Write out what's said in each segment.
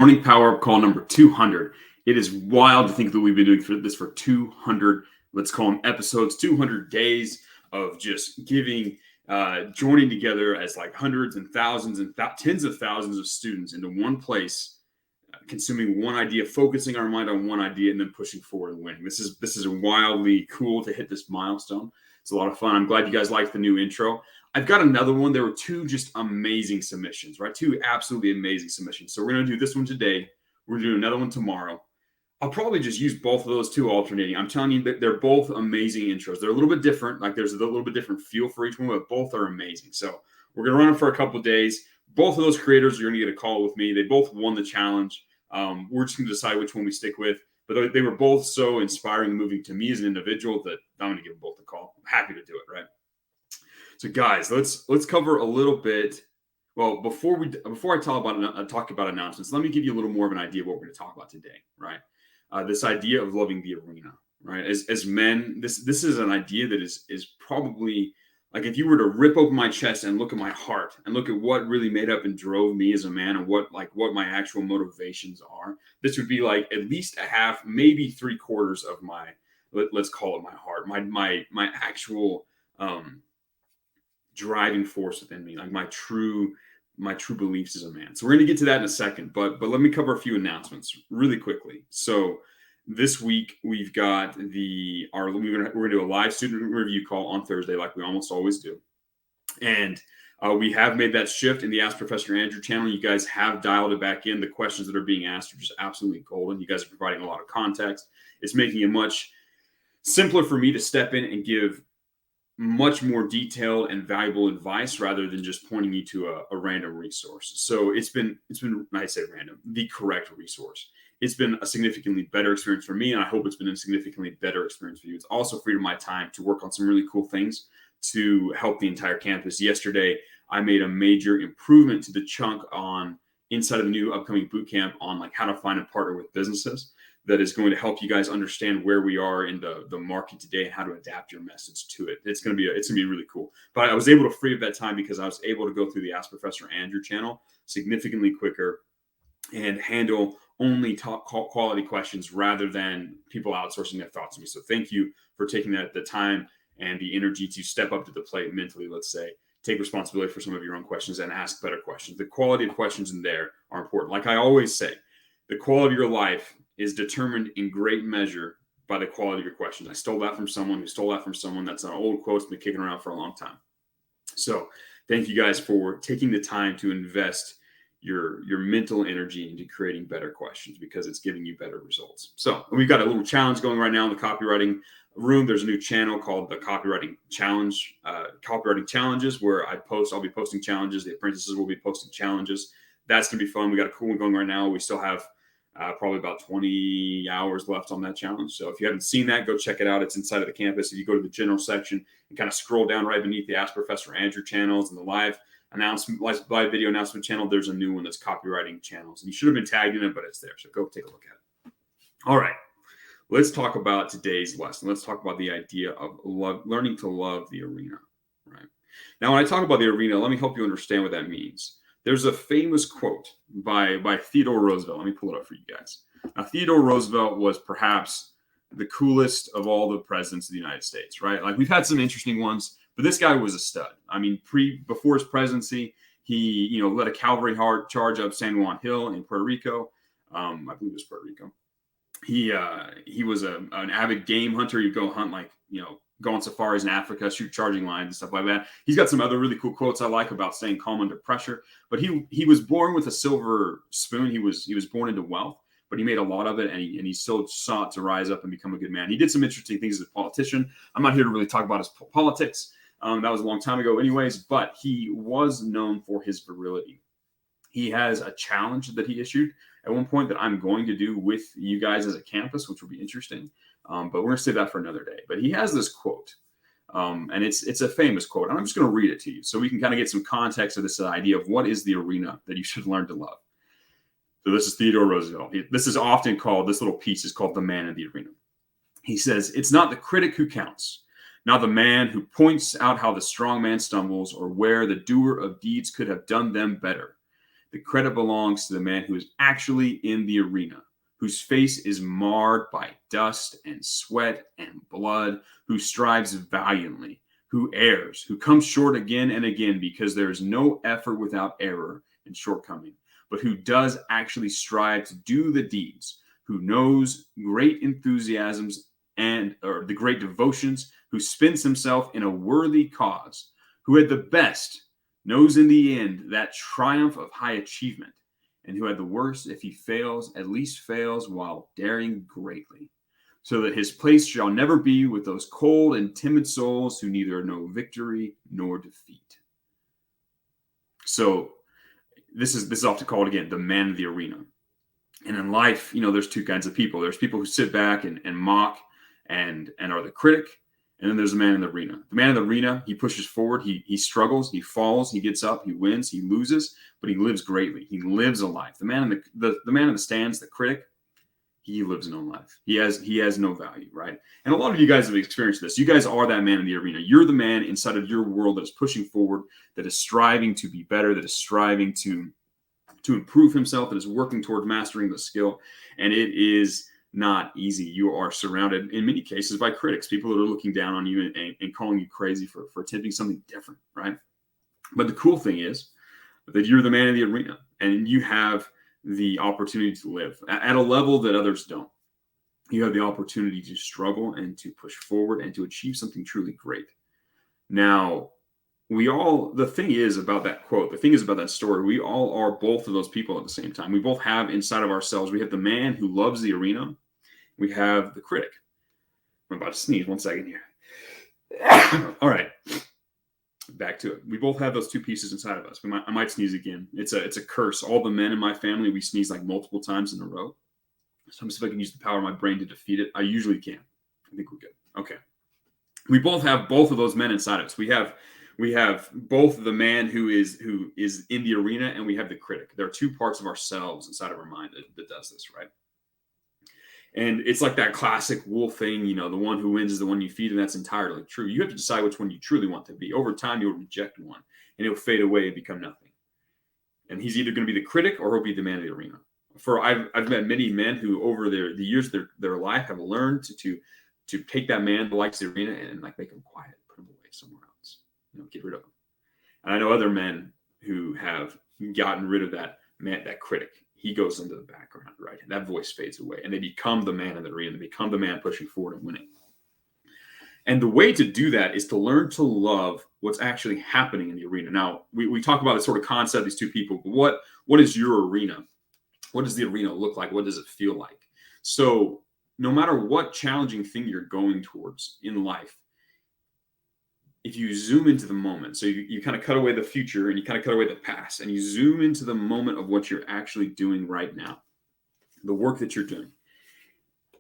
Morning Power Up Call number 200. It is wild to think that we've been doing this for 200, let's call them episodes, 200 days of just giving, joining together as like hundreds and thousands and tens of thousands of students into one place, consuming one idea, focusing our mind on one idea, and then pushing forward and winning. This is wildly cool to hit this milestone. It's a lot of fun. I'm glad you guys liked the new intro. I've got another one. There were two just amazing submissions, right? Two absolutely amazing submissions. So we're going to do this one today. We're going to do another one tomorrow. I'll probably just use both of those two alternating. I'm telling you that they're both amazing intros. They're a little bit different. Like there's a little bit different feel for each one, but both are amazing. So we're going to run them for a couple of days. Both of those creators are going to get a call with me. They both won the challenge. We're just going to decide which one we stick with. But they were both so inspiring and moving to me as an individual that I'm going to give them both a call. I'm happy to do it, right? So guys, let's cover a little bit. Well, before I talk about announcements, let me give you a little more of an idea of what we're going to talk about today, right? This idea of loving the arena, right? As men, this is an idea that is probably like if you were to rip open my chest and look at my heart and look at what really made up and drove me as a man and what my actual motivations are, this would be like at least a half, maybe 3/4 of my, let's call it my heart, my actual driving force within me, like my true beliefs as a man. So we're going to get to that in a second, but let me cover a few announcements really quickly. So this week we've got we're going to do a live student review call on Thursday, like we almost always do, and we have made that shift in the Ask Professor Andrew channel. You guys have dialed it back in. The questions that are being asked are just absolutely golden. You guys are providing a lot of context. It's making it much simpler for me to step in and give much more detailed and valuable advice rather than just pointing you to a random resource. So it's been, I say random, the correct resource. It's been a significantly better experience for me, and I hope it's been a significantly better experience for you. It's also freed my time to work on some really cool things to help the entire campus. Yesterday, I made a major improvement to the chunk on inside of the new upcoming boot camp on like how to find and partner with businesses. That is going to help you guys understand where we are in the market today and how to adapt your message to it. It's going to be really cool. But I was able to free up that time because I was able to go through the Ask Professor Andrew channel significantly quicker and handle only top quality questions rather than people outsourcing their thoughts to me. So thank you for taking the time and the energy to step up to the plate mentally, let's say, take responsibility for some of your own questions and ask better questions. The quality of questions in there are important. Like I always say, the quality of your life is determined in great measure by the quality of your questions. I stole that from someone who stole that from someone. That's an old quote that's been kicking around for a long time. So thank you guys for taking the time to invest your mental energy into creating better questions because it's giving you better results. So we've got a little challenge going right now in the copywriting room. There's a new channel called the Copywriting Challenge, Copywriting Challenges, where I'll be posting challenges. The apprentices will be posting challenges. That's going to be fun. We got a cool one going right now. We still have probably about 20 hours left on that challenge. So if you haven't seen that, go check it out. It's inside of the campus. If you go to the general section and kind of scroll down right beneath the Ask Professor Andrew channels and the live video announcement channel, there's a new one that's copywriting channels. And you should have been tagged in it, but it's there. So go take a look at it. All right. Let's talk about today's lesson. Let's talk about the idea of learning to love the arena. Right. Now, when I talk about the arena, let me help you understand what that means. There's a famous quote by Theodore Roosevelt. Let me pull it up for you guys. Now, Theodore Roosevelt was perhaps the coolest of all the presidents of the United States, right? Like we've had some interesting ones, but this guy was a stud. I mean, before his presidency, he led a cavalry charge up San Juan Hill in Puerto Rico. I believe it was Puerto Rico. He was an avid game hunter. He'd go hunt go on safaris in Africa, shoot charging lines and stuff like that. He's got some other really cool quotes I like about staying calm under pressure. But he was born with a silver spoon. He was born into wealth, but he made a lot of it, and he still sought to rise up and become a good man. He did some interesting things as a politician. I'm not here to really talk about his politics. That was a long time ago anyways, but he was known for his virility. He has a challenge that he issued at one point that I'm going to do with you guys as a campus, which will be interesting. But we're going to save that for another day. But he has this quote, and it's a famous quote. And I'm just going to read it to you so we can kind of get some context of this idea of what is the arena that you should learn to love. So this is Theodore Roosevelt. This is often called, this little piece is called the man in the arena. He says, "It's not the critic who counts, not the man who points out how the strong man stumbles or where the doer of deeds could have done them better. The credit belongs to the man who is actually in the arena, whose face is marred by dust and sweat and blood, who strives valiantly, who errs, who comes short again and again, because there is no effort without error and shortcoming, but who does actually strive to do the deeds, who knows great enthusiasms or the great devotions, who spends himself in a worthy cause, who at the best knows in the end that triumph of high achievement, and who at the worst, if he fails, at least fails while daring greatly, so that his place shall never be with those cold and timid souls who neither know victory nor defeat. So this is often called, again, the man of the arena. And in life, there's two kinds of people. There's people who sit back and mock and are the critic. And then there's the man in the arena. The man in the arena, he pushes forward, he struggles, he falls, he gets up, he wins, he loses, but he lives greatly. He lives a life. The man in the stands, the critic, he lives no life. He has no value, right? And a lot of you guys have experienced this. You guys are that man in the arena. You're the man inside of your world that is pushing forward, that is striving to be better, that is striving to improve himself, that is working toward mastering the skill. And it is not easy. You are surrounded in many cases by critics, people that are looking down on you and calling you crazy for attempting something different, right? But the cool thing is that you're the man in the arena, and you have the opportunity to live at a level that others don't. You have the opportunity to struggle and to push forward and to achieve something truly great. Now, the thing is about that quote, the thing is about that story, we all are both of those people at the same time. We both have inside of ourselves, we have the man who loves the arena. We have the critic. I'm about to sneeze. 1 second here. All right. Back to it. We both have those two pieces inside of us. I might sneeze again. It's a curse. All the men in my family, we sneeze like multiple times in a row. So I'm see if I can use the power of my brain to defeat it. I usually can. I think we're good. Okay. We both have both of those men inside of us. We have both the man who is in the arena, and we have the critic. There are two parts of ourselves inside of our mind that does this, right? And it's like that classic wolf thing, the one who wins is the one you feed, and that's entirely true. You have to decide which one you truly want to be. Over time, you'll reject one, and it'll fade away and become nothing. And he's either going to be the critic or he'll be the man of the arena. I've met many men who, over the years of their life, have learned to take that man that likes the arena and like make him quiet, put him away somewhere else, get rid of him. And I know other men who have gotten rid of that man, that critic. He goes into the background, right? And that voice fades away, and they become the man in the arena. They become the man pushing forward and winning. And the way to do that is to learn to love what's actually happening in the arena. Now, we talk about this sort of concept, these two people, but what is your arena? What does the arena look like? What does it feel like? So no matter what challenging thing you're going towards in life, if you zoom into the moment, so you kind of cut away the future and you kind of cut away the past, and you zoom into the moment of what you're actually doing right now, the work that you're doing.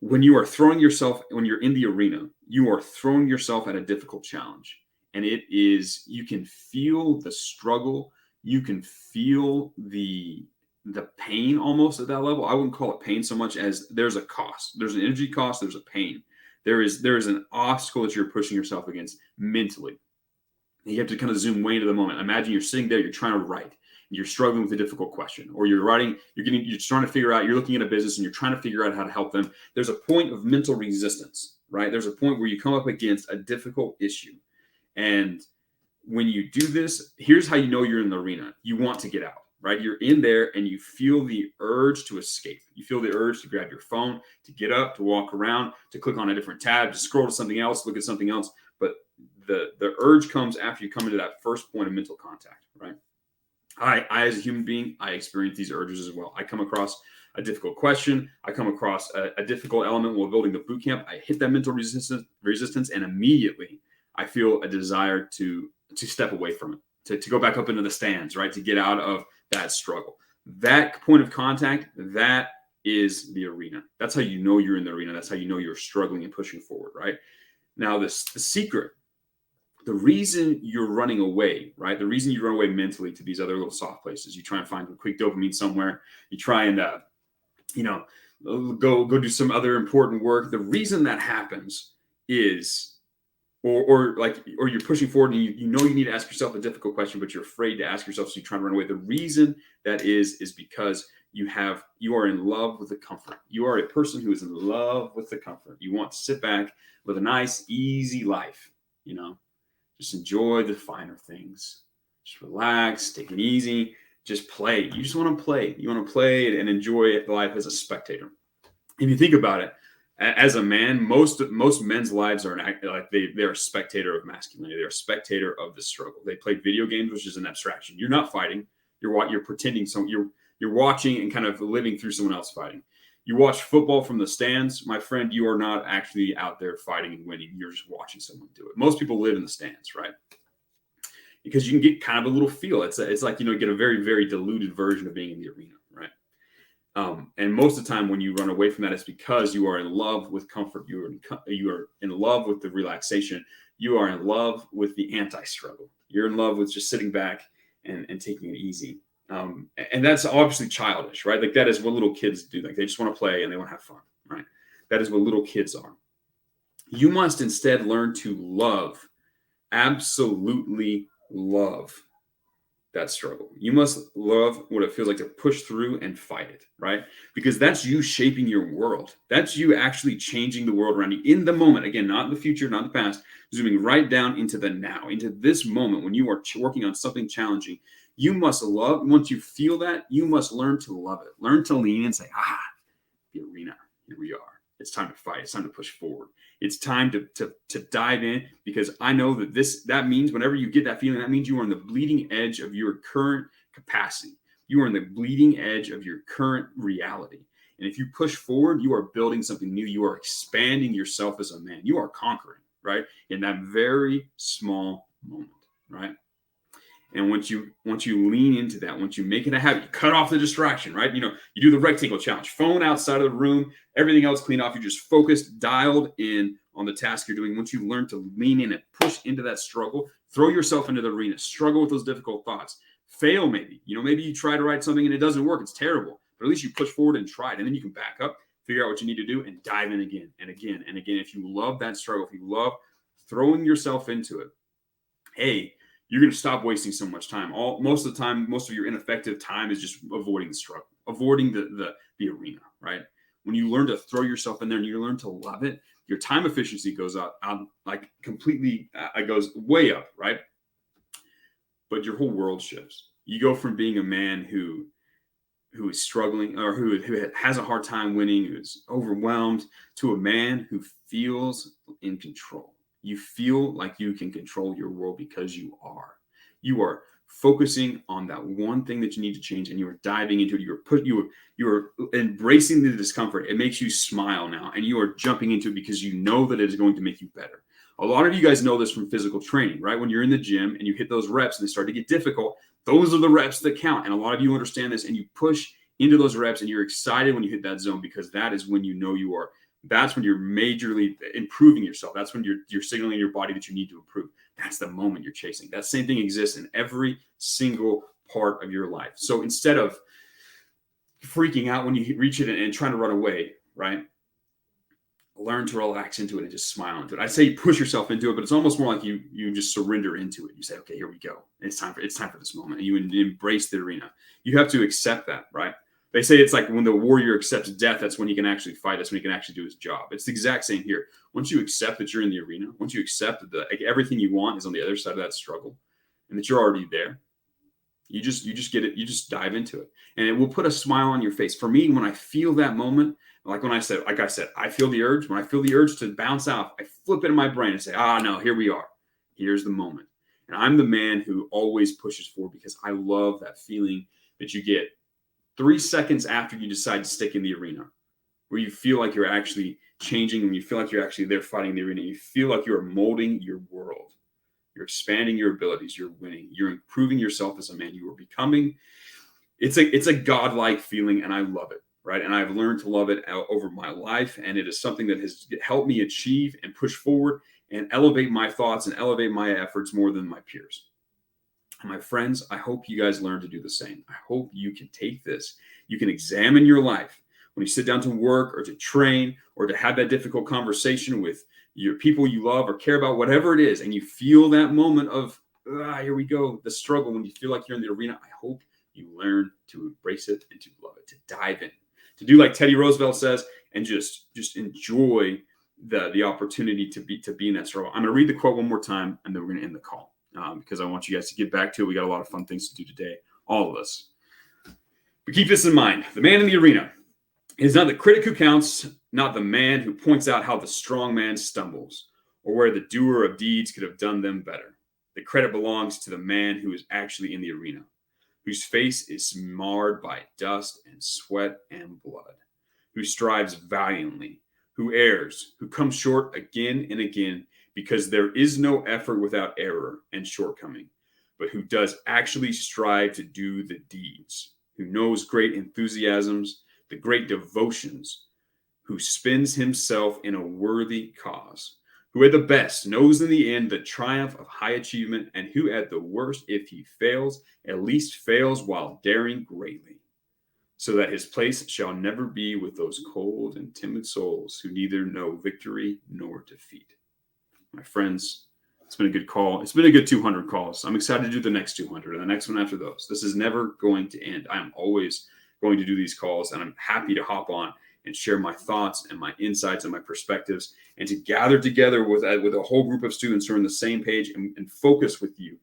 When you're in the arena, you are throwing yourself at a difficult challenge. And you can feel the struggle. You can feel the pain almost at that level. I wouldn't call it pain so much as there's a cost. There's an energy cost. There's a pain. There is an obstacle that you're pushing yourself against mentally. And you have to kind of zoom way into the moment. Imagine you're sitting there, you're trying to write, and you're struggling with a difficult question, or you're writing, you're trying to figure out, you're looking at a business and you're trying to figure out how to help them. There's a point of mental resistance, right? There's a point where you come up against a difficult issue. And when you do this, here's how you know you're in the arena. You want to get out, right? You're in there and you feel the urge to escape. You feel the urge to grab your phone, to get up, to walk around, to click on a different tab, to scroll to something else, look at something else. But the urge comes after you come into that first point of mental contact, right? I as a human being, I experience these urges as well. I come across a difficult question. I come across a difficult element while building the boot camp. I hit that mental resistance, and immediately I feel a desire to step away from it, to go back up into the stands, right? To get out of that struggle. That point of contact, that is the arena. That's how you know you're in the arena. That's how you know you're struggling and pushing forward, right? Now, the secret, the reason you're running away, right? The reason you run away mentally to these other little soft places, you try and find a quick dopamine somewhere. You try and, go do some other important work. The reason that happens is or you're pushing forward and you know you need to ask yourself a difficult question, but you're afraid to ask yourself, so you're trying to run away. The reason that is because you are in love with the comfort. You are a person who is in love with the comfort. You want to sit back, live a nice, easy life, just enjoy the finer things. Just relax, take it easy, just play. You just want to play. You want to play and enjoy life as a spectator. If you think about it, as a man, most men's lives are they're a spectator of masculinity. They're a spectator of the struggle. They play video games, which is an abstraction. You're not fighting. You're pretending. You're watching and kind of living through someone else fighting. You watch football from the stands, my friend. You are not actually out there fighting and winning. You're just watching someone do it. Most people live in the stands, right? Because you can get kind of a little feel. It's like get a very, very diluted version of being in the arena, right? And most of the time when you run away from that, it's because you are in love with comfort. You are in love with the relaxation. You are in love with the anti-struggle. You're in love with just sitting back and taking it easy. And that's obviously childish, right? Like that is what little kids do. Like they just want to play and they want to have fun, right? That is what little kids are. You must instead learn to love, absolutely love that struggle. You must love what it feels like to push through and fight it, right? Because that's you shaping your world. That's you actually changing the world around you in the moment. Again, not in the future, not the past, zooming right down into the now, into this moment when you are working on something challenging. You must love, once you feel that, you must learn to love it. Learn to lean in and say, the arena, here we are. It's time to fight. It's time to push forward. It's time to dive in, because I know that means whenever you get that feeling, that means you are on the bleeding edge of your current capacity. You are on the bleeding edge of your current reality. And if you push forward, you are building something new. You are expanding yourself as a man. You are conquering, right? In that very small moment, right? And once you lean into that, once you make it a habit, you cut off the distraction, right? You do the rectangle challenge, phone outside of the room, everything else clean off. You're just focused, dialed in on the task you're doing. Once you learn to lean in and push into that struggle, throw yourself into the arena, struggle with those difficult thoughts, fail maybe. Maybe you try to write something and it doesn't work. It's terrible. But at least you push forward and try it. And then you can back up, figure out what you need to do, and dive in again and again and again. If you love that struggle, if you love throwing yourself into it, hey, you're going to stop wasting so much time. Most of the time, most of your ineffective time is just avoiding the struggle, avoiding the arena, right? When you learn to throw yourself in there and you learn to love it, your time efficiency goes out like completely, it goes way up, right? But your whole world shifts. You go from being a man who is struggling or who has a hard time winning, who's overwhelmed, to a man who feels in control. You feel like you can control your world because you are. You are focusing on that one thing that you need to change, and you are diving into it. You are embracing the discomfort. It makes you smile now, and you are jumping into it because you know that it is going to make you better. A lot of you guys know this from physical training, right? When you're in the gym and you hit those reps and they start to get difficult, those are the reps that count. And a lot of you understand this, and you push into those reps, and you're excited when you hit that zone, because that is when you know you are. That's when you're majorly improving yourself. That's when you're signaling your body that you need to improve. That's the moment you're chasing. That same thing exists in every single part of your life. So instead of freaking out when you reach it and trying to run away, right? Learn to relax into it and just smile into it. I say push yourself into it, but it's almost more like you just surrender into it. You say, okay, here we go. It's time for this moment. And you embrace the arena. You have to accept that, right? They say it's like when the warrior accepts death, that's when he can actually fight. That's when he can actually do his job. It's the exact same here. Once you accept that you're in the arena, once you accept that everything you want is on the other side of that struggle, and that you're already there, you just get it. You just dive into it, and it will put a smile on your face. For me, when I feel that moment, like I said, I feel the urge. When I feel the urge to bounce off, I flip it in my brain and say, no, here we are. Here's the moment. And I'm the man who always pushes forward, because I love that feeling that you get 3 seconds after you decide to stick in the arena, where you feel like you're actually changing, and you feel like you're actually there fighting the arena. You feel like you're molding your world. You're expanding your abilities. You're winning. You're improving yourself as a man. You are becoming. It's a godlike feeling, and I love it, right? And I've learned to love it over my life, and it is something that has helped me achieve and push forward and elevate my thoughts and elevate my efforts more than my peers. And my friends, I hope you guys learn to do the same. I hope you can take this. You can examine your life when you sit down to work or to train or to have that difficult conversation with your people you love or care about, whatever it is, and you feel that moment of, here we go, the struggle, when you feel like you're in the arena, I hope you learn to embrace it and to love it, to dive in, to do like Teddy Roosevelt says, and just enjoy the opportunity to be in that struggle. I'm going to read the quote one more time, and then we're going to end the call because I want you guys to get back to it. We got a lot of fun things to do today, all of us. But keep this in mind. The man in the arena is not the critic who counts, not the man who points out how the strong man stumbles, or where the doer of deeds could have done them better. The credit belongs to the man who is actually in the arena, whose face is marred by dust and sweat and blood, who strives valiantly, who errs, who comes short again and again, because there is no effort without error and shortcoming, but who does actually strive to do the deeds, who knows great enthusiasms, the great devotions, who spends himself in a worthy cause, who at the best knows in the end the triumph of high achievement, and who at the worst, if he fails, at least fails while daring greatly, so that his place shall never be with those cold and timid souls who neither know victory nor defeat. My friends, it's been a good call. It's been a good 200 calls. I'm excited to do the next 200 and the next one after those. This is never going to end. I am always going to do these calls, and I'm happy to hop on and share my thoughts and my insights and my perspectives, and to gather together with a whole group of students who are on the same page and focus with you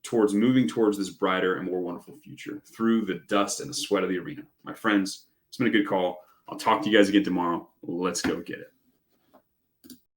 towards moving towards this brighter and more wonderful future through the dust and the sweat of the arena. My friends, it's been a good call. I'll talk to you guys again tomorrow. Let's go get it.